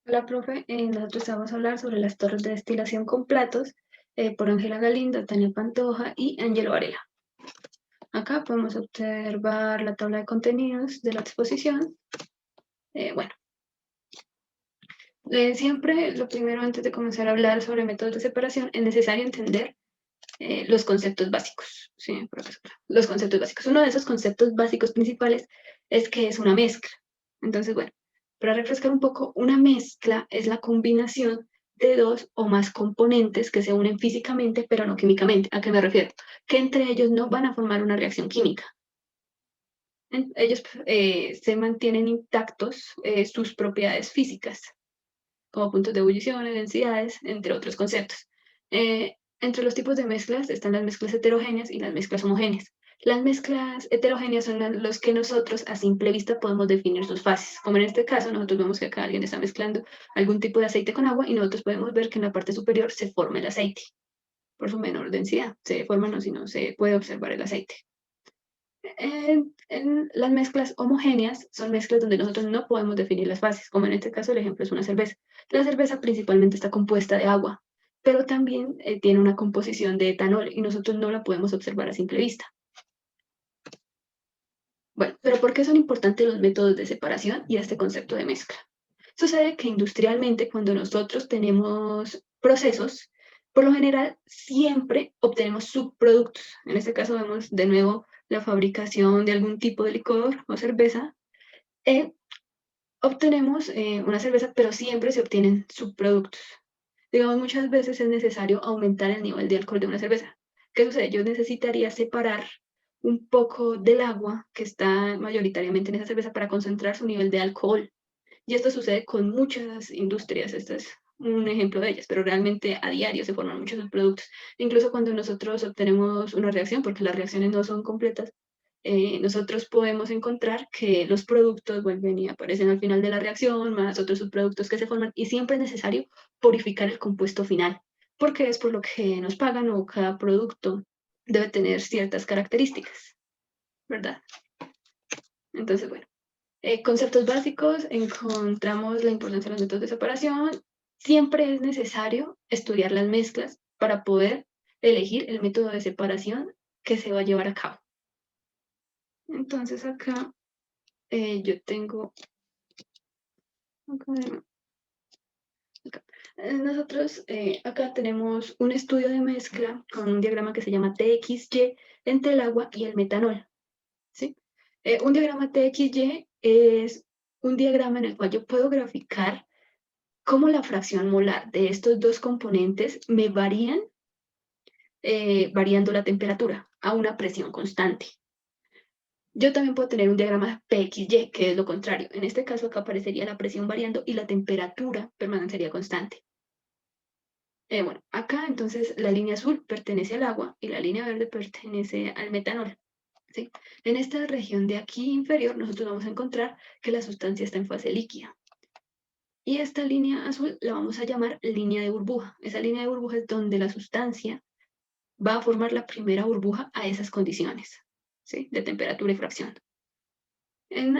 Hola, profe. Nosotros vamos a hablar sobre las torres de destilación con platos por Ángela Galindo, Tania Pantoja y Ángelo Varela. Acá podemos observar la tabla de contenidos de la exposición. Bueno, siempre lo primero antes de comenzar a hablar sobre métodos de separación es necesario entender los conceptos básicos. Sí, profesora. Los conceptos básicos. Uno de esos conceptos básicos principales es que es una mezcla. Entonces, bueno, para refrescar un poco, una mezcla es la combinación de dos o más componentes que se unen físicamente, pero no químicamente. ¿A qué me refiero? Que entre ellos no van a formar una reacción química. Ellos se mantienen intactos sus propiedades físicas, como puntos de ebullición, densidades, entre otros conceptos. Entre los tipos de mezclas están las mezclas heterogéneas y las mezclas homogéneas. Las mezclas heterogéneas son los que nosotros a simple vista podemos definir sus fases. Como en este caso, nosotros vemos que acá alguien está mezclando algún tipo de aceite con agua y nosotros podemos ver que en la parte superior se forma el aceite por su menor densidad. Se forma, no, si no se puede observar el aceite. En las mezclas homogéneas son mezclas donde nosotros no podemos definir las fases, como en este caso el ejemplo es una cerveza. La cerveza principalmente está compuesta de agua, pero también tiene una composición de etanol y nosotros no la podemos observar a simple vista. Bueno, pero ¿por qué son importantes los métodos de separación y este concepto de mezcla? Sucede que industrialmente cuando nosotros tenemos procesos, por lo general siempre obtenemos subproductos. En este caso vemos de nuevo la fabricación de algún tipo de licor o cerveza. Eh, Obtenemos una cerveza, pero siempre se obtienen subproductos. Digamos, muchas veces es necesario aumentar el nivel de alcohol de una cerveza. ¿Qué sucede? Yo necesitaría separar un poco del agua que está mayoritariamente en esa cerveza para concentrar su nivel de alcohol. Y esto sucede con muchas industrias, este es un ejemplo de ellas, pero realmente a diario se forman muchos subproductos. Incluso cuando nosotros obtenemos una reacción, porque las reacciones no son completas, nosotros podemos encontrar que los productos vuelven y aparecen al final de la reacción, más otros subproductos que se forman, y siempre es necesario purificar el compuesto final, porque es por lo que nos pagan o cada producto debe tener ciertas características, ¿verdad? Entonces, bueno. Conceptos básicos, encontramos la importancia de los métodos de separación. Siempre es necesario estudiar las mezclas para poder elegir el método de separación que se va a llevar a cabo. Entonces acá yo tengo, nosotros acá tenemos un estudio de mezcla con un diagrama que se llama TXY entre el agua y el metanol. ¿Sí? Un diagrama TXY es un diagrama en el cual yo puedo graficar cómo la fracción molar de estos dos componentes me varían variando la temperatura a una presión constante. Yo también puedo tener un diagrama PXY, que es lo contrario. En este caso acá aparecería la presión variando y la temperatura permanecería constante. Bueno, acá entonces la línea azul pertenece al agua y la línea verde pertenece al metanol. ¿Sí? En esta región de aquí inferior nosotros vamos a encontrar que la sustancia está en fase líquida. Y esta línea azul la vamos a llamar línea de burbuja. Esa línea de burbuja es donde la sustancia va a formar la primera burbuja a esas condiciones, ¿sí? De temperatura y fracción.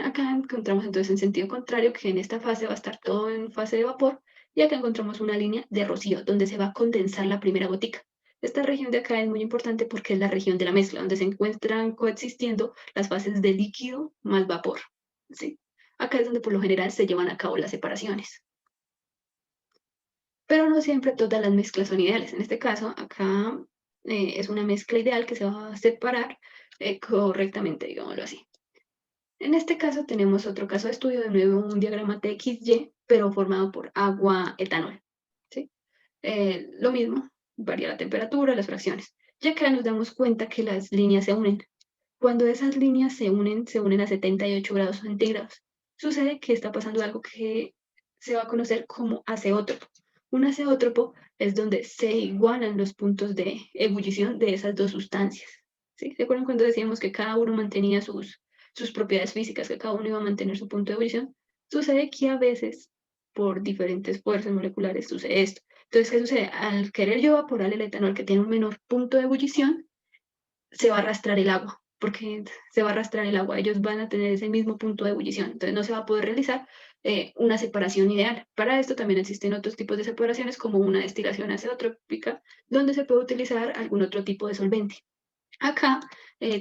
Acá encontramos entonces en sentido contrario que en esta fase va a estar todo en fase de vapor y acá encontramos una línea de rocío donde se va a condensar la primera gotica. Esta región de acá es muy importante porque es la región de la mezcla, donde se encuentran coexistiendo las fases de líquido más vapor. ¿Sí? Acá es donde por lo general se llevan a cabo las separaciones. Pero no siempre todas las mezclas son ideales. En este caso, acá es una mezcla ideal que se va a separar correctamente, digámoslo así. En este caso tenemos otro caso de estudio, de nuevo un diagrama TXY, pero formado por agua-etanol. ¿Sí? Lo mismo, varía la temperatura, las fracciones. Ya que nos damos cuenta que las líneas se unen. Cuando esas líneas se unen a 78 grados centígrados. Sucede que está pasando algo que se va a conocer como azeótropo. Un azeótropo es donde se igualan los puntos de ebullición de esas dos sustancias. ¿Sí? ¿Se acuerdan cuando decíamos que cada uno mantenía sus propiedades físicas, que cada uno iba a mantener su punto de ebullición? Sucede que a veces, por diferentes fuerzas moleculares, sucede esto. Entonces, ¿qué sucede? Al querer yo evaporar el etanol que tiene un menor punto de ebullición, se va a arrastrar el agua, porque se va a arrastrar el agua, ellos van a tener ese mismo punto de ebullición, entonces no se va a poder realizar una separación ideal. Para esto también existen otros tipos de separaciones como una destilación azeotrópica, donde se puede utilizar algún otro tipo de solvente. Acá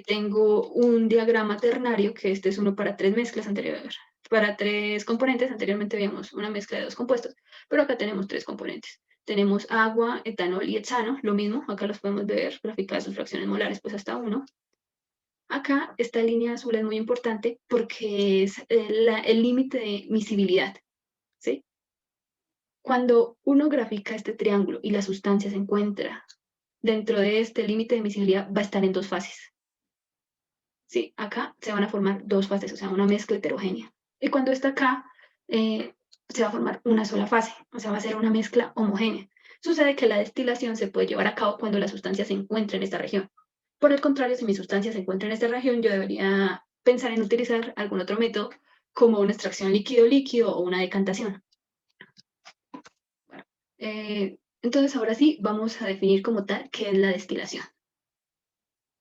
tengo un diagrama ternario, que este es uno para 3 mezclas anteriores, para 3 componentes. Anteriormente veíamos una mezcla de 2 compuestos, pero acá tenemos 3 componentes. Tenemos agua, etanol y hexano, lo mismo, acá los podemos ver graficadas sus fracciones molares, pues hasta 1. Acá esta línea azul es muy importante porque es el límite de miscibilidad, ¿sí? Cuando uno grafica este triángulo y la sustancia se encuentra dentro de este límite de miscibilidad, va a estar en 2 fases. Sí, acá se van a formar 2 fases, o sea, una mezcla heterogénea. Y cuando está acá, se va a formar una sola fase, o sea, va a ser una mezcla homogénea. Sucede que la destilación se puede llevar a cabo cuando la sustancia se encuentra en esta región. Por el contrario, si mi sustancia se encuentra en esta región, yo debería pensar en utilizar algún otro método, como una extracción líquido-líquido o una decantación. Bueno, entonces, ahora sí, vamos a definir como tal qué es la destilación.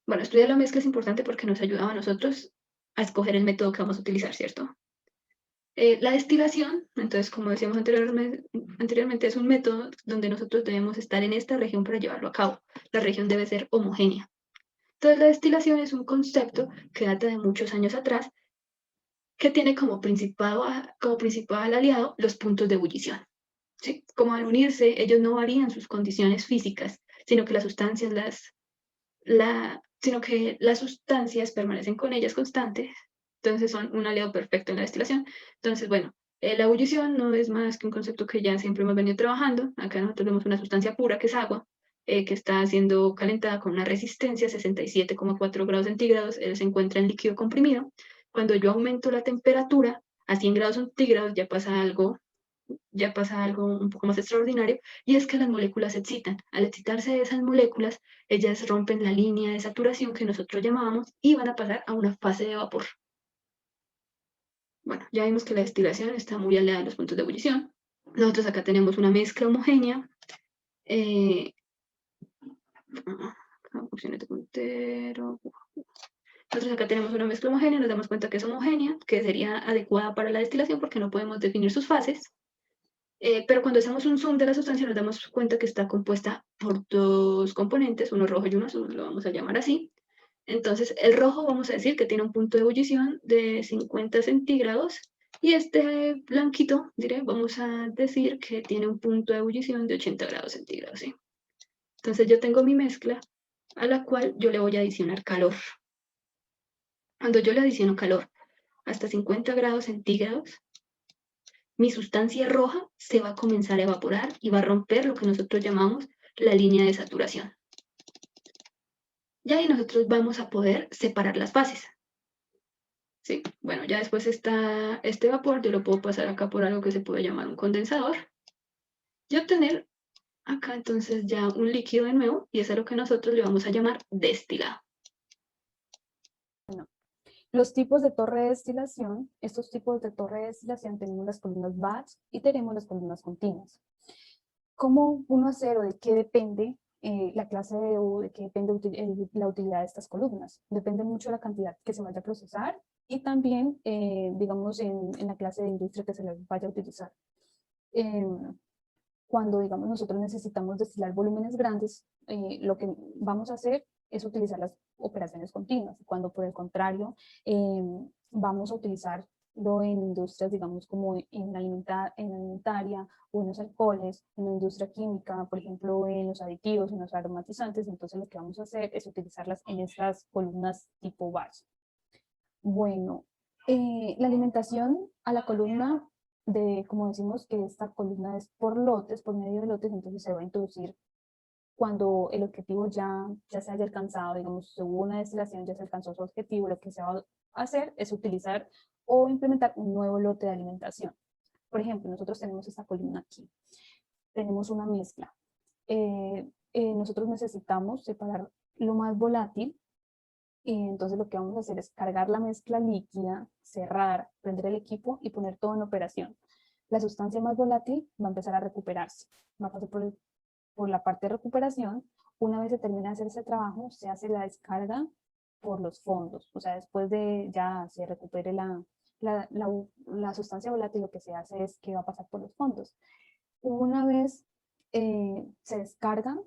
Bueno, estudiar la mezcla es importante porque nos ayuda a nosotros a escoger el método que vamos a utilizar, ¿cierto? La destilación, entonces, como decíamos anteriormente, es un método donde nosotros debemos estar en esta región para llevarlo a cabo. La región debe ser homogénea. Entonces, la destilación es un concepto que data de muchos años atrás, que tiene como principal aliado los puntos de ebullición. ¿Sí? Como al unirse, ellos no varían sus condiciones físicas, sino que sino que las sustancias permanecen con ellas constantes, entonces son un aliado perfecto en la destilación. Entonces, bueno, la ebullición no es más que un concepto que ya siempre hemos venido trabajando. Acá nosotros vemos una sustancia pura, que es agua, que está siendo calentada con una resistencia 67,4 grados centígrados. Él se encuentra en líquido comprimido. Cuando yo aumento la temperatura a 100 grados centígrados, ya pasa algo un poco más extraordinario, y es que las moléculas se excitan. Al excitarse esas moléculas, ellas rompen la línea de saturación que nosotros llamábamos y van a pasar a una fase de vapor. Bueno, ya vimos que la destilación está muy aliada a los puntos de ebullición. Nosotros acá tenemos una mezcla homogénea. Opciones de puntero. Nosotros acá tenemos una mezcla homogénea, nos damos cuenta que es homogénea, que sería adecuada para la destilación porque no podemos definir sus fases. Pero cuando hacemos un zoom de la sustancia nos damos cuenta que está compuesta por 2 componentes, uno rojo y uno azul, lo vamos a llamar así. Entonces, el rojo vamos a decir que tiene un punto de ebullición de 50 centígrados, y este blanquito, vamos a decir que tiene un punto de ebullición de 80 grados centígrados, ¿sí? Entonces, yo tengo mi mezcla a la cual yo le voy a adicionar calor. Cuando yo le adiciono calor hasta 50 grados centígrados, mi sustancia roja se va a comenzar a evaporar y va a romper lo que nosotros llamamos la línea de saturación. Y ahí nosotros vamos a poder separar las fases. ¿Sí? Bueno, ya después está este vapor, yo lo puedo pasar acá por algo que se puede llamar un condensador y obtener acá entonces ya un líquido de nuevo, y eso es lo que nosotros le vamos a llamar destilado. Los tipos de torre de destilación, estos tipos de torre de destilación tenemos las columnas batch y tenemos las columnas continuas. ¿Cómo uno hacer o de qué depende la clase o de qué depende la utilidad de estas columnas? Depende mucho de la cantidad que se vaya a procesar y también, digamos, en la clase de industria que se les vaya a utilizar. Cuando, digamos, nosotros necesitamos destilar volúmenes grandes, lo que vamos a hacer es utilizar las operaciones continuas. Cuando, por el contrario, vamos a utilizarlo en industrias, digamos, como en la alimentaria o en los alcoholes, en la industria química, por ejemplo, en los aditivos, en los aromatizantes, entonces lo que vamos a hacer es utilizarlas en estas columnas tipo batch. Bueno, la alimentación a la columna como decimos que esta columna es por lotes, por medio de lotes, entonces se va a introducir cuando el objetivo ya se haya alcanzado, digamos, hubo una destilación, ya se alcanzó su objetivo, lo que se va a hacer es utilizar o implementar un nuevo lote de alimentación. Por ejemplo, nosotros tenemos esta columna aquí, tenemos una mezcla. Nosotros necesitamos separar lo más volátil, y entonces lo que vamos a hacer es cargar la mezcla líquida, cerrar, prender el equipo y poner todo en operación. La sustancia más volátil va a empezar a recuperarse, va a pasar por la parte de recuperación. Una vez se termina de hacer ese trabajo, se hace la descarga por los fondos, o sea, después de ya se recupere la la sustancia volátil lo que se hace es que va a pasar por los fondos. Una vez se descargan,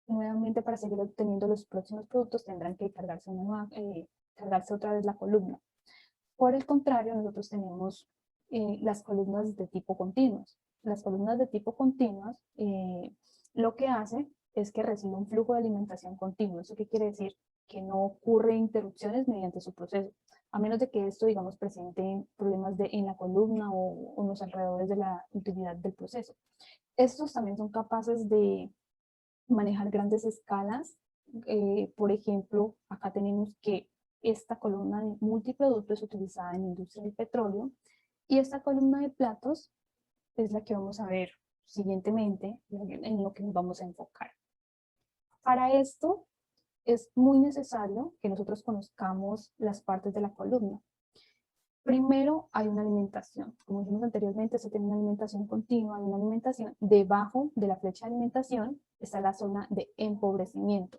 nuevamente para seguir obteniendo los próximos productos tendrán que cargarse otra vez la columna. Por el contrario, nosotros tenemos las columnas de tipo continuas. Las columnas de tipo continuas lo que hace es que recibe un flujo de alimentación continuo. ¿Eso qué quiere decir? Que no ocurre interrupciones mediante su proceso, a menos de que esto, digamos, presente problemas en la columna o en los alrededores de la utilidad del proceso. Estos también son capaces de manejar grandes escalas. Por ejemplo, acá tenemos que esta columna de multiproducto es utilizada en la industria del petróleo y esta columna de platos es la que vamos a ver siguientemente, en lo que nos vamos a enfocar. Para esto es muy necesario que nosotros conozcamos las partes de la columna. Primero hay una alimentación. Como dijimos anteriormente, se tiene una alimentación continua, hay una alimentación. Debajo de la flecha de alimentación está la zona de empobrecimiento.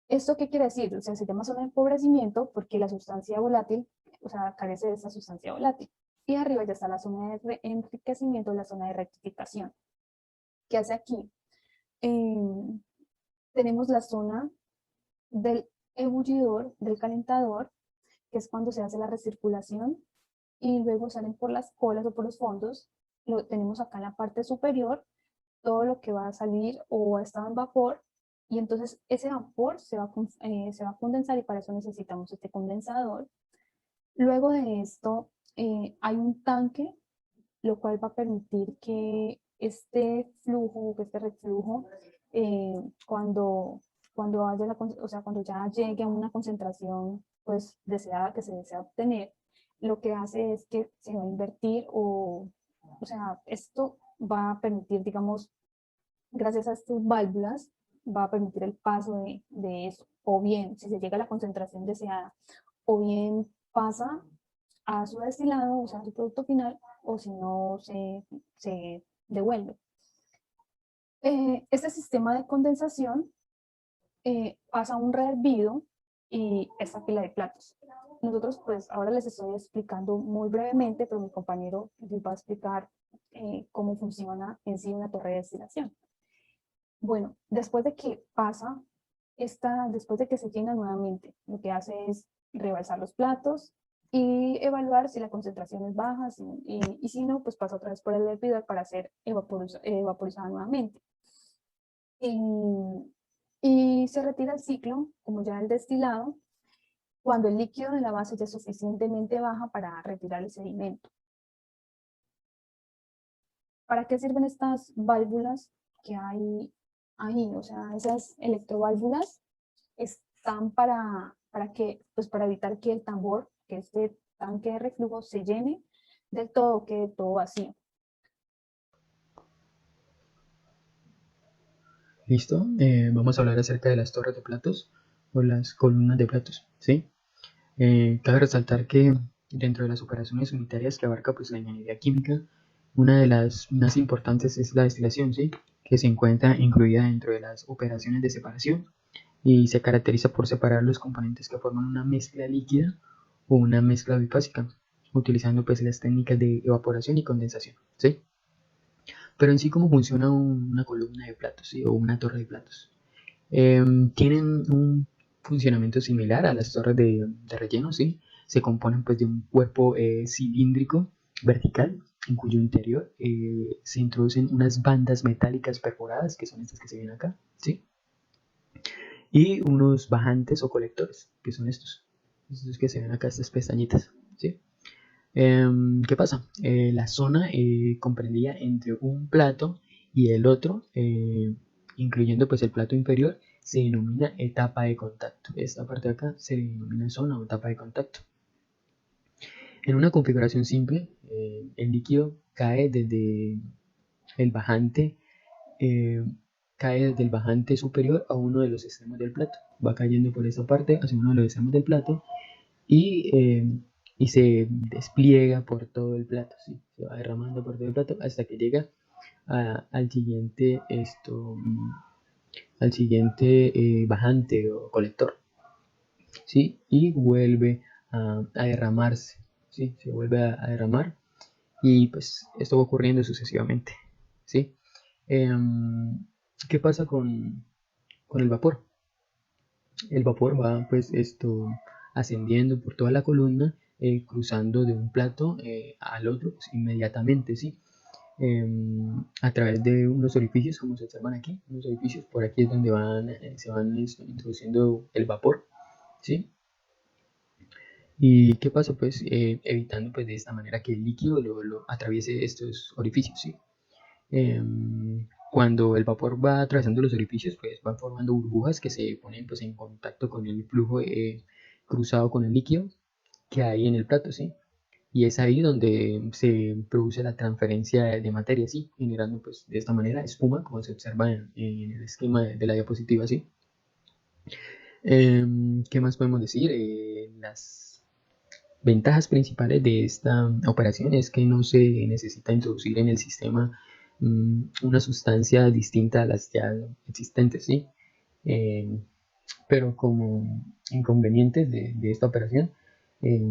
¿Esto qué quiere decir? O sea, se llama zona de empobrecimiento porque la sustancia volátil, o sea, carece de esa sustancia volátil. Y arriba ya está la zona de enriquecimiento, la zona de rectificación. ¿Qué hace aquí? Tenemos la zona del ebullidor, del calentador, que es cuando se hace la recirculación y luego salen por las colas o por los fondos. Lo tenemos acá en la parte superior, todo lo que va a salir o ha estado en vapor, y entonces ese vapor se va a condensar y para eso necesitamos este condensador. Luego de esto hay un tanque, lo cual va a permitir que este flujo, que este reflujo, cuando haya o sea, cuando ya llegue a una concentración pues deseada, que se desea obtener, lo que hace es que se va a invertir o sea, esto va a permitir, digamos, gracias a estas válvulas, va a permitir el paso de eso. O bien, si se llega a la concentración deseada, o bien pasa a su destilado, o sea, a su producto final, o si no, se devuelve. Este sistema de condensación pasa a un rehervido y esta pila de platos. Nosotros, pues, ahora les estoy explicando muy brevemente, pero mi compañero les va a explicar cómo funciona en sí una torre de destilación. Bueno, después de que pasa, después de que se llena nuevamente, lo que hace es rebalsar los platos y evaluar si la concentración es baja y si no, pues pasa otra vez por el hervidor para ser vaporizada nuevamente. Y se retira el ciclo, como ya el destilado, cuando el líquido de la base ya es suficientemente baja para retirar el sedimento. ¿Para qué sirven estas válvulas que hay ahí? O sea, esas electroválvulas están para evitar que el tambor, que este tanque de reflujo se llene del todo, quede todo vacío. ¿Listo? Vamos a hablar acerca de las torres de platos o las columnas de platos, ¿sí? Cabe resaltar que dentro de las operaciones unitarias que abarca pues, la ingeniería química, una de las más importantes es la destilación, ¿sí? Que se encuentra incluida dentro de las operaciones de separación y se caracteriza por separar los componentes que forman una mezcla líquida o una mezcla bifásica, utilizando pues, las técnicas de evaporación y condensación, ¿sí? Pero en sí, ¿cómo funciona una columna de platos, ¿sí? O una torre de platos? Tienen un funcionamiento similar a las torres de relleno, ¿sí? Se componen pues de un cuerpo cilíndrico vertical en cuyo interior se introducen unas bandas metálicas perforadas, que son estas que se ven acá, ¿sí? Y unos bajantes o colectores, que son estos que se ven acá, estas pestañitas, ¿sí? ¿Qué pasa? La zona comprendía entre un plato y el otro, incluyendo pues el plato inferior, se denomina etapa de contacto. Esta parte de acá se denomina zona o etapa de contacto. En una configuración simple, el líquido cae desde el bajante, eh, cae desde el bajante superior a uno de los extremos del plato. Va cayendo por esa parte hacia uno de los extremos del plato y, y se despliega por todo el plato, ¿sí? Se va derramando por todo el plato hasta que llega al siguiente, al siguiente bajante o colector, ¿sí? Y vuelve a derramarse, ¿sí? Se vuelve a derramar y pues esto va ocurriendo sucesivamente, ¿sí? ¿Qué pasa con el vapor? El vapor va pues ascendiendo por toda la columna, cruzando de un plato al otro pues, inmediatamente, ¿sí? A través de unos orificios, como se observan aquí, unos orificios, por aquí es donde se van introduciendo el vapor, ¿sí? ¿Y qué pasa? Pues evitando pues de esta manera que el líquido lo atraviese estos orificios, ¿sí? Cuando el vapor va atravesando los orificios, pues van formando burbujas que se ponen pues en contacto con el flujo cruzado con el líquido que hay en el plato, ¿sí? Y es ahí donde se produce la transferencia de materia, ¿sí? Generando pues de esta manera espuma, como se observa en el esquema de la diapositiva, ¿sí? ¿Qué más podemos decir? Las ventajas principales de esta operación es que no se necesita introducir en el sistema una sustancia distinta a las ya existentes, ¿sí? Eh, pero como inconvenientes de esta operación, eh,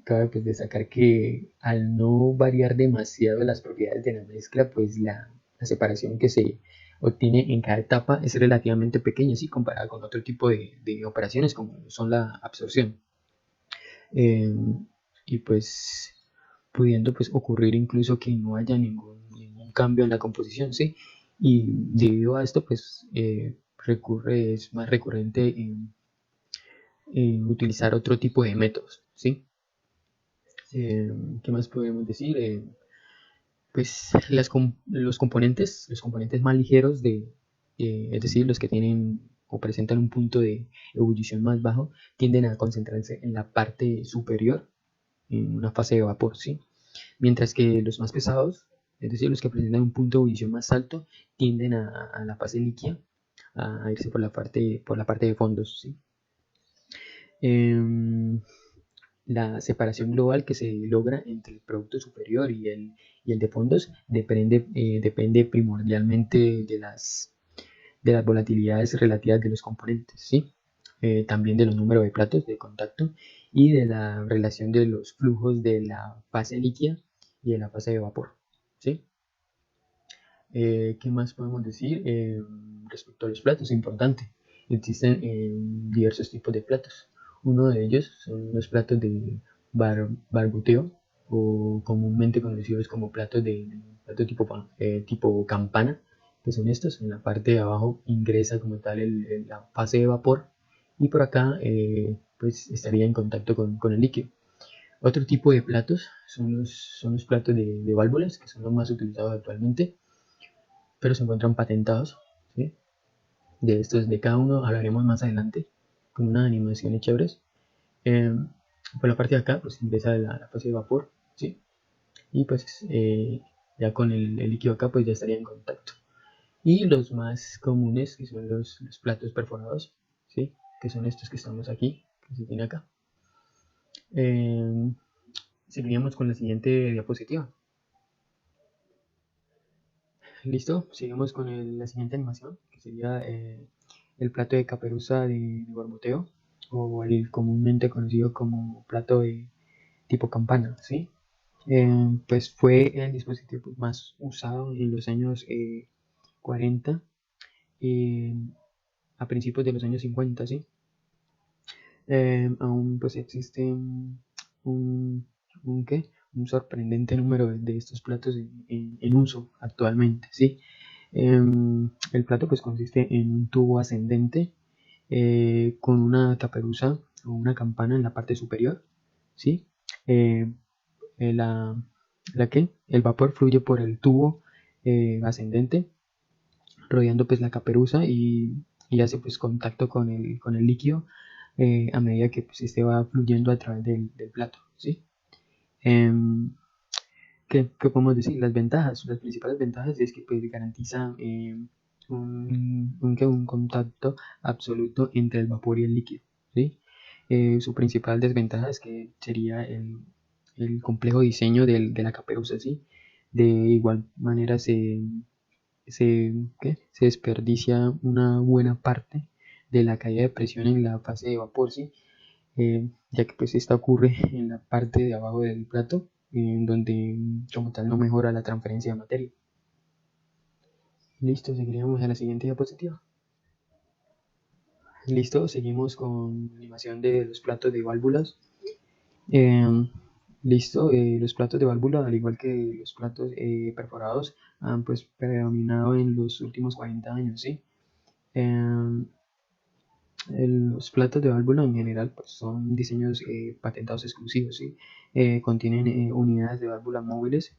cabe pues destacar que al no variar demasiado las propiedades de la mezcla, pues la separación que se obtiene en cada etapa es relativamente pequeña, ¿sí? Comparada con otro tipo de operaciones como son la absorción. Eh, y pues pudiendo pues ocurrir incluso que no haya ningún cambio en la composición, ¿sí? Y debido a esto pues es más recurrente utilizar otro tipo de métodos, ¿sí? ¿Qué más podemos decir? Pues los componentes más ligeros es decir, los que tienen o presentan un punto de ebullición más bajo, tienden a concentrarse en la parte superior, en una fase de vapor, ¿sí? Mientras que los más pesados, es decir, los que presentan un punto de ebullición más alto, tienden a la fase líquida, a irse por la parte de fondos, ¿sí? Em, la separación global que se logra entre el producto superior y el de fondos depende primordialmente de las volatilidades relativas de los componentes, ¿sí? También de los números de platos de contacto y de la relación de los flujos de la fase líquida y de la fase de vapor, ¿sí? ¿Qué más podemos decir? Respecto a los platos, importante. Existen diversos tipos de platos. Uno de ellos son los platos de barboteo o comúnmente conocidos como plato tipo campana, que son estos. En la parte de abajo ingresa como tal la fase de vapor y por acá pues estaría en contacto con el líquido. Otro tipo de platos son los platos de válvulas, que son los más utilizados actualmente, pero se encuentran patentados, ¿sí? De cada uno hablaremos más adelante, con unas animaciones chéveres. Eh, por la parte de acá, pues ingresa la fase de vapor, ¿sí? Y pues ya con el líquido acá, pues ya estaría en contacto. Y los más comunes, que son los platos perforados, ¿sí? Que son estos que estamos aquí, que se tiene acá. Seguiríamos con la siguiente diapositiva. Listo, seguimos con la siguiente animación, que sería el plato de caperuza de barboteo, o el comúnmente conocido como plato de tipo campana, ¿sí? Pues fue el dispositivo más usado en los años 40, eh, a principios de los años 50, ¿sí? Aún pues existe un, ¿qué? Un sorprendente número de estos platos en uso actualmente, ¿sí? El plato pues consiste en un tubo ascendente con una caperuza o una campana en la parte superior, ¿sí? Eh, la, el vapor fluye por el tubo ascendente, rodeando pues la caperuza y hace pues contacto con el líquido a medida que pues este va fluyendo a través del plato, ¿sí? Em, ¿qué podemos decir? Las principales ventajas es que pues, garantiza un contacto absoluto entre el vapor y el líquido, ¿sí? Su principal desventaja es que sería el complejo diseño de la caperuza, ¿sí? De igual manera se desperdicia una buena parte de la caída de presión en la fase de vapor, ¿sí? ya que pues esta ocurre en la parte de abajo del plato, en donde como tal no mejora la transferencia de materia. Listo, seguiríamos a la siguiente diapositiva. Listo, seguimos con la animación de los platos de válvulas. Listo, los platos de válvula, al igual que los platos perforados, han pues predominado en los últimos 40 años, ¿sí? Los platos de válvula en general pues, son diseños patentados exclusivos, ¿sí? Contienen unidades de válvula móviles.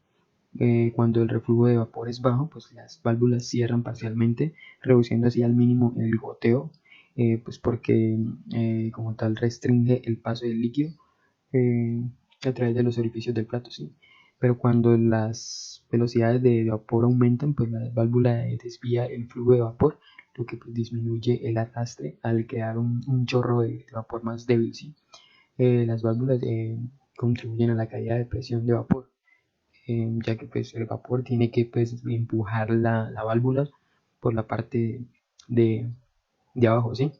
Cuando el reflujo de vapor es bajo, pues las válvulas cierran parcialmente, reduciendo así al mínimo el goteo, pues porque como tal restringe el paso del líquido eh, a través de los orificios del plato, ¿sí? Pero cuando las velocidades de vapor aumentan, pues la válvula desvía el flujo de vapor, lo que pues, disminuye el arrastre al crear un chorro de vapor más débil, ¿sí? Las válvulas contribuyen a la caída de presión de vapor, ya que pues, el vapor tiene que pues, empujar la válvula por la parte de abajo, ¿sí?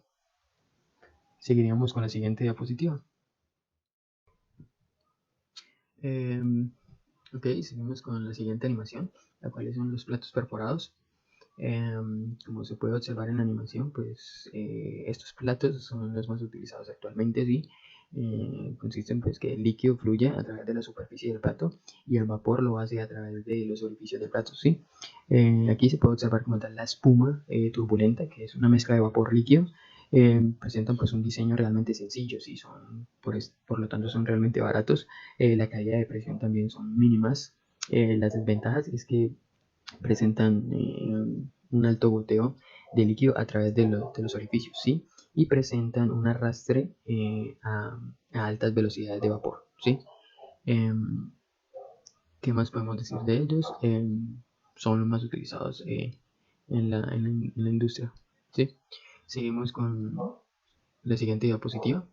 Seguiríamos con la siguiente diapositiva. Ok, seguimos con la siguiente animación, la cual son los platos perforados. Como se puede observar en la animación, pues estos platos son los más utilizados actualmente, ¿sí? Consisten pues que el líquido fluye a través de la superficie del plato y el vapor lo hace a través de los orificios del plato, ¿sí? Aquí se puede observar como tal la espuma turbulenta, que es una mezcla de vapor líquido. Presentan pues un diseño realmente sencillo, ¿sí? Por lo tanto son realmente baratos. La caída de presión también son mínimas. Las desventajas es que presentan un alto goteo de líquido a través de los orificios, ¿sí? Y presentan un arrastre a altas velocidades de vapor, ¿sí? ¿Qué más podemos decir de ellos? Son los más utilizados en la industria, ¿sí? Seguimos con la siguiente diapositiva.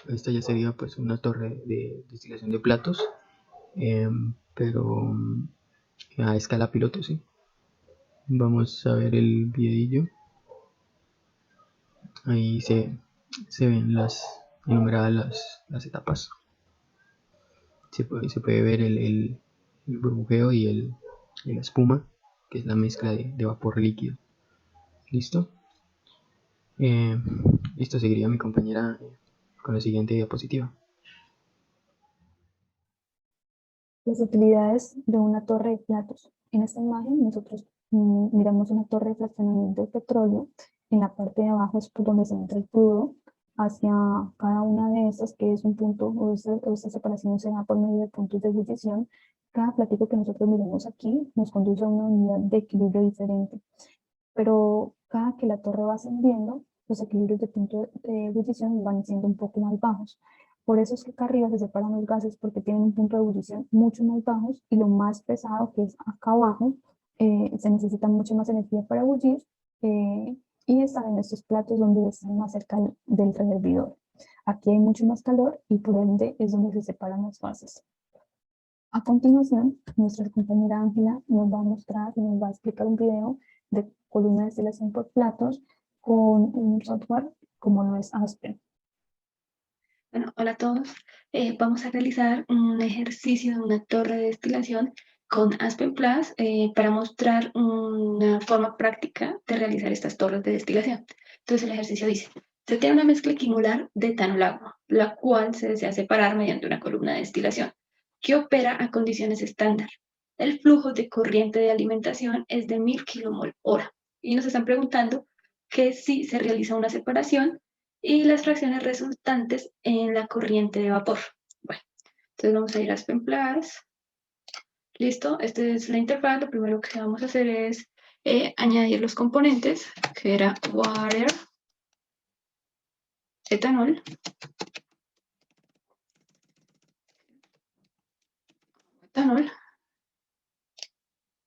Esta ya sería pues una torre de destilación de platos, pero a escala piloto, ¿sí? Vamos a ver el videillo. Ahí se ven enumeradas las etapas. Se puede ver el burbujeo y la espuma, que es la mezcla de vapor líquido. ¿Listo? Listo, seguiría mi compañera con la siguiente diapositiva. Las utilidades de una torre de platos. En esta imagen nosotros miramos una torre de fraccionamiento de petróleo. En la parte de abajo es por donde se entra el crudo hacia cada una de estas, que es un punto, o esta separación se da por medio de puntos de ebullición. Cada platico que nosotros miramos aquí nos conduce a una unidad de equilibrio diferente. Pero cada que la torre va ascendiendo, los equilibrios de punto de ebullición van siendo un poco más bajos. Por eso es que acá arriba se separan los gases porque tienen un punto de ebullición mucho más bajos y lo más pesado, que es acá abajo, se necesita mucho más energía para ebullir y están en estos platos donde están más cerca del reservidor. Aquí hay mucho más calor y por ende es donde se separan las fases. A continuación, nuestra compañera Ángela nos va a mostrar y nos va a explicar un video de columna de destilación por platos con un software como lo es Aspen. Bueno, hola a todos. Vamos a realizar un ejercicio de una torre de destilación con Aspen Plus para mostrar una forma práctica de realizar estas torres de destilación. Entonces el ejercicio dice, se tiene una mezcla quimolar de etanol-agua, la cual se desea separar mediante una columna de destilación, que opera a condiciones estándar. El flujo de corriente de alimentación es de 1000 kmol/hora. Y nos están preguntando que si se realiza una separación y las fracciones resultantes en la corriente de vapor. Bueno, entonces vamos a ir a Aspen Plus. Listo, esta es la interfaz. Lo primero que vamos a hacer es añadir los componentes, que era water, etanol,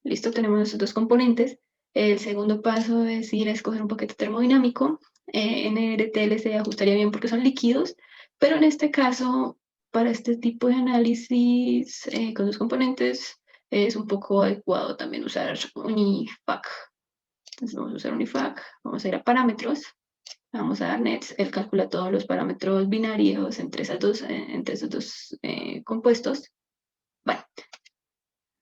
Listo, tenemos nuestros dos componentes. El segundo paso es ir a escoger un paquete termodinámico. NRTL se ajustaría bien porque son líquidos, pero en este caso, para este tipo de análisis con dos componentes, es un poco adecuado también usar Unifac. Entonces vamos a usar Unifac, vamos a ir a parámetros, Vamos a dar nets, él calcula todos los parámetros binarios entre esos dos compuestos. Bueno,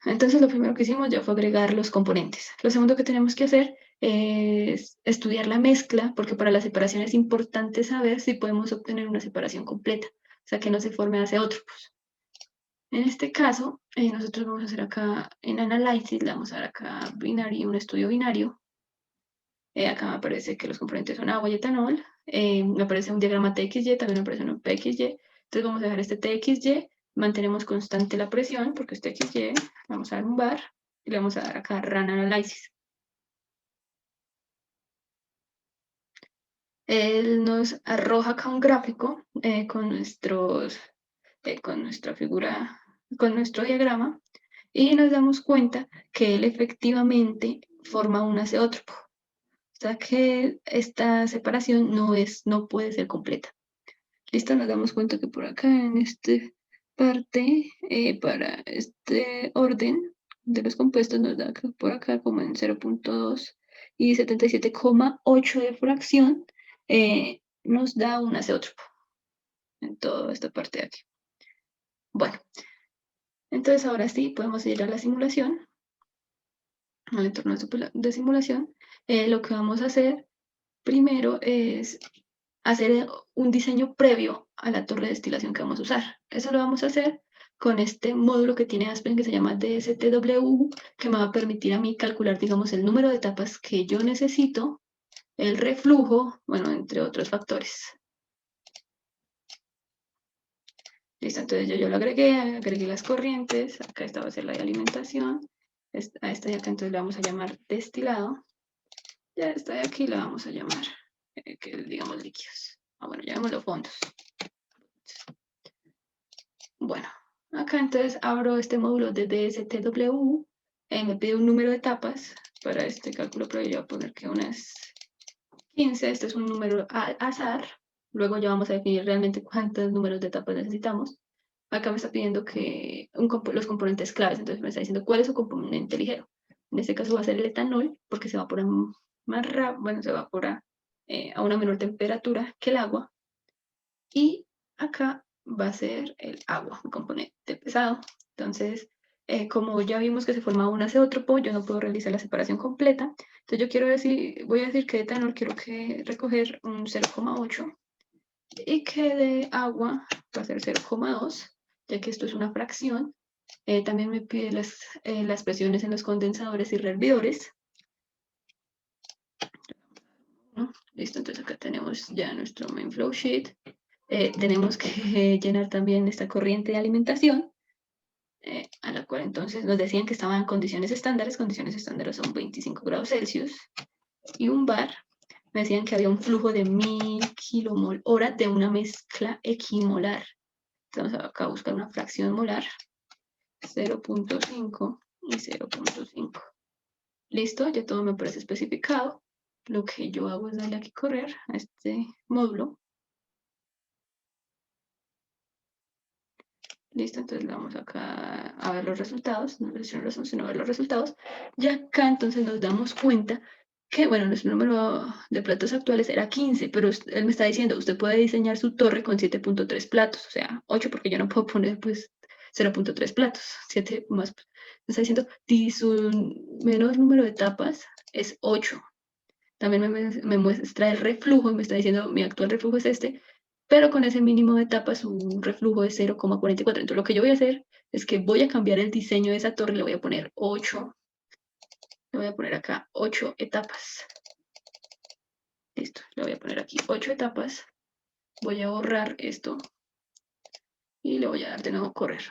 entonces lo primero que hicimos ya fue agregar los componentes. Lo segundo que tenemos que hacer es estudiar la mezcla, porque para la separación es importante saber si podemos obtener una separación completa, o sea, que no se forme azeótropos. En este caso, nosotros vamos a hacer acá en Analysis, le vamos a dar acá binario, un estudio binario. Acá me aparece que los componentes son agua y etanol. Me aparece un diagrama TXY, también me aparece un PXY. Entonces vamos a dejar este TXY, mantenemos constante la presión, porque es TXY, vamos a dar un bar, y le vamos a dar acá Run Analysis. Él nos arroja acá un gráfico con nuestra figura, con nuestro diagrama, y nos damos cuenta que él efectivamente forma un azeótropo. O sea que esta separación no puede ser completa. Listo, nos damos cuenta que por acá en este parte, para este orden de los compuestos, nos da que por acá como en 0.2 y 77,8 de fracción, nos da un azeótropo en toda esta parte de aquí. Bueno, entonces ahora sí podemos ir a la simulación, al entorno de simulación. Lo que vamos a hacer primero es hacer un diseño previo a la torre de destilación que vamos a usar. Eso lo vamos a hacer con este módulo que tiene Aspen que se llama DSTW, que me va a permitir a mí calcular, digamos, el número de etapas que yo necesito, el reflujo, bueno, entre otros factores. Listo, entonces yo lo agregué las corrientes, acá esta va a ser la de alimentación, a esta de acá entonces le vamos a llamar destilado, ya esta de aquí la vamos a llamar, que digamos líquidos. Bueno, llamémoslo fondos. Bueno, acá entonces abro este módulo de DSTW, me pide un número de etapas, para este cálculo previo yo voy a poner que unas 15, este es un número al azar, luego ya vamos a definir realmente cuántos números de etapas necesitamos. Acá me está pidiendo que los componentes claves, entonces me está diciendo cuál es su componente ligero. En este caso va a ser el etanol, porque se evapora más rápido, bueno, se evapora a una menor temperatura que el agua. Y acá va a ser el agua, un componente pesado. Entonces, como ya vimos que se forma un azeótropo, yo no puedo realizar la separación completa. Entonces voy a decir que de etanol quiero recoger un 0,8 y que de agua va a ser 0,2, ya que esto es una fracción. También me pide las presiones en los condensadores y rehervidores. ¿No? Listo, entonces acá tenemos ya nuestro main flow sheet. Tenemos que llenar también esta corriente de alimentación, a la cual entonces nos decían que estaba en condiciones estándares son 25 grados Celsius, y un bar, me decían que había un flujo de 1000 kilomol hora de una mezcla equimolar. Entonces vamos acá a buscar una fracción molar, 0.5 y 0.5. Listo, ya todo me parece especificado. Lo que yo hago es darle aquí correr a este módulo. Listo, entonces le vamos acá a ver los resultados, no selecciono razón, sino ver los resultados. Y acá entonces nos damos cuenta que, bueno, nuestro número de platos actuales era 15, pero él me está diciendo, usted puede diseñar su torre con 7.3 platos, o sea, 8 porque yo no puedo poner pues 0.3 platos, 7 más. Me está diciendo, su menor número de etapas es 8. También me muestra el reflujo y me está diciendo, mi actual reflujo es este, pero con ese mínimo de etapas un reflujo de 0,44. Entonces lo que yo voy a hacer es que voy a cambiar el diseño de esa torre, le voy a poner 8, le voy a poner acá 8 etapas. Listo, le voy a poner aquí 8 etapas, voy a borrar esto y le voy a dar de nuevo correr.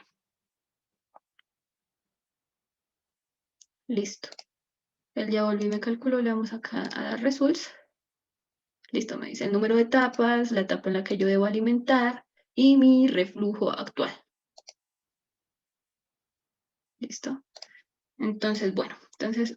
Listo. Él ya volvió y me calculó, le vamos acá a dar results. Listo, me dice el número de etapas, la etapa en la que yo debo alimentar y mi reflujo actual. Listo. Entonces, bueno,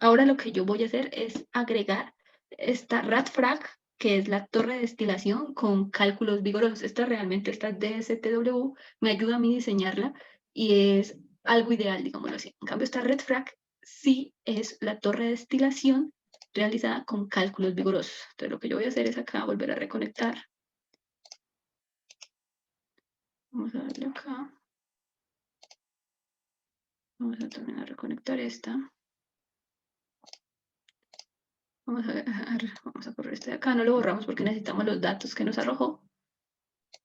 ahora lo que yo voy a hacer es agregar esta RADFRAC, que es la torre de destilación con cálculos vigorosos. Esta DSTW me ayuda a mí diseñarla y es algo ideal, digámoslo así. En cambio, esta REDFRAC sí es la torre de destilación realizada con cálculos vigorosos. Entonces lo que yo voy a hacer es acá volver a reconectar. Vamos a darle acá. Vamos a también a reconectar esta. Vamos a correr este de acá. No lo borramos porque necesitamos los datos que nos arrojó.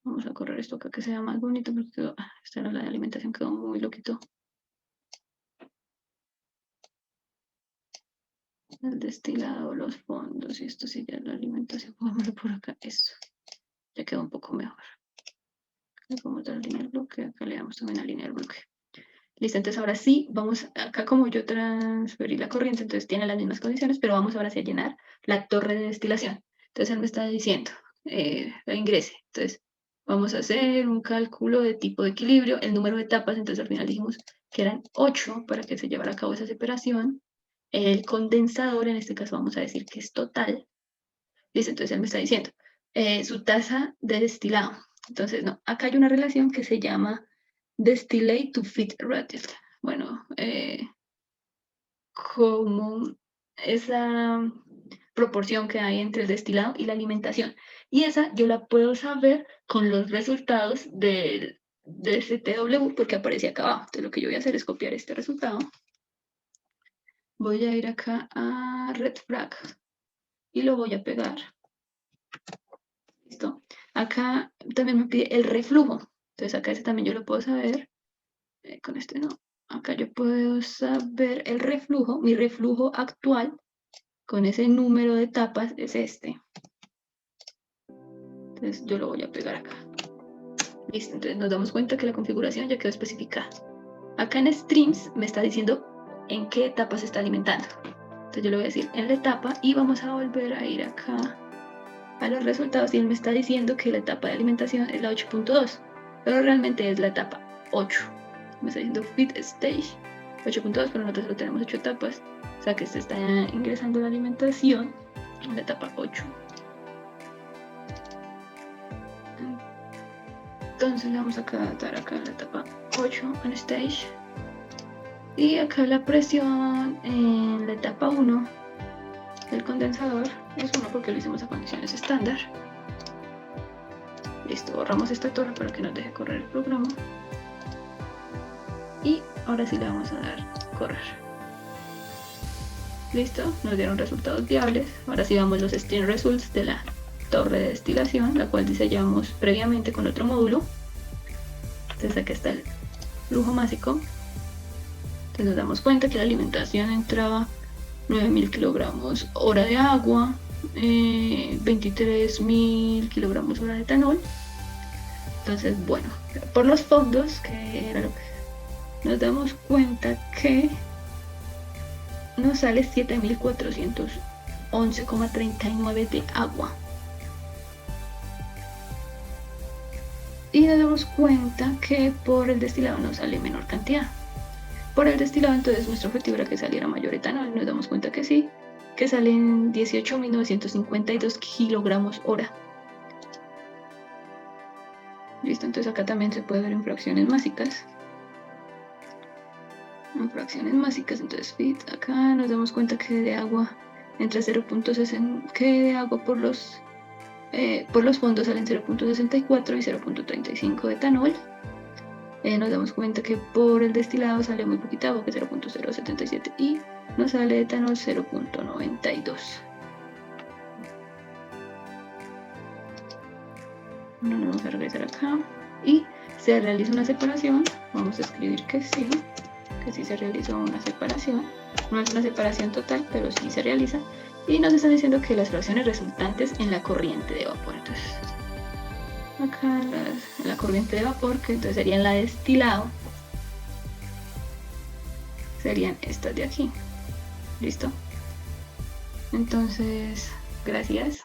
Vamos a correr esto acá que sea más bonito porque quedó, esta era la de alimentación, quedó muy loquito. El destilado, los fondos y esto sí ya es la alimentación. Vámonos por acá, eso. Ya quedó un poco mejor. Le vamos a dar línea del bloque, acá le damos también la línea del bloque. Listo, entonces ahora sí, vamos, acá como yo transferí la corriente, entonces tiene las mismas condiciones, pero vamos ahora sí a llenar la torre de destilación. Entonces él me está diciendo, la ingrese. Entonces vamos a hacer un cálculo de tipo de equilibrio, el número de etapas, entonces al final dijimos que eran 8 para que se llevara a cabo esa separación. El condensador, en este caso vamos a decir que es total. Listo, entonces él me está diciendo su tasa de destilado. Entonces, no, acá hay una relación que se llama distillate to feed ratio. Bueno, como esa proporción que hay entre el destilado y la alimentación. Y esa yo la puedo saber con los resultados de ese TW porque aparece acá abajo. Entonces lo que yo voy a hacer es copiar este resultado. Voy a ir acá a Red Flag y lo voy a pegar. Listo. Acá también me pide el reflujo. Entonces acá ese también yo lo puedo saber. Con este no. Acá yo puedo saber el reflujo. Mi reflujo actual con ese número de etapas es este. Entonces yo lo voy a pegar acá. Listo. Entonces nos damos cuenta que la configuración ya quedó especificada. Acá en Streams me está diciendo en qué etapa se está alimentando. Entonces yo le voy a decir en la etapa y vamos a volver a ir acá a los resultados y él me está diciendo que la etapa de alimentación es la 8.2, pero realmente es la etapa 8. Me está diciendo feed stage 8.2, pero nosotros solo tenemos 8 etapas, o sea que se está ingresando la alimentación en la etapa 8. Entonces le vamos a dar acá en la etapa 8 en stage y acá la presión en la etapa 1 del condensador es 1 porque lo hicimos a condiciones estándar. Listo, borramos esta torre para que nos deje correr el programa. Y ahora sí le vamos a dar correr. Listo, nos dieron resultados viables. Ahora sí vamos los stream results de la torre de destilación, la cual diseñamos previamente con otro módulo. Entonces aquí está el flujo másico. Entonces nos damos cuenta que la alimentación entraba 9.000 kilogramos hora de agua, 23.000 kilogramos hora de etanol. Entonces, bueno, por los fondos, que era lo que nos damos cuenta que nos sale 7.411,39 de agua. Y nos damos cuenta que por el destilado nos sale menor cantidad. Por el destilado, entonces nuestro objetivo era que saliera mayor etanol. Nos damos cuenta que sí, que salen 18.952 kilogramos hora. Listo, entonces acá también se puede ver en fracciones máxicas. Entonces feed, acá nos damos cuenta que de agua entra 0.60, que de agua por los fondos salen 0.64 y 0.35 de etanol. Nos damos cuenta que por el destilado sale muy poquita agua, que es 0.077, y nos sale etanol 0.92. Bueno, vamos a regresar acá y se realiza una separación. Vamos a escribir que sí se realizó una separación. No es una separación total, pero sí se realiza. Y nos están diciendo que las fracciones resultantes en la corriente de vapor. Entonces, acá la corriente de vapor, que entonces sería en la destilado, serían estas de aquí. ¿Listo? Entonces, gracias.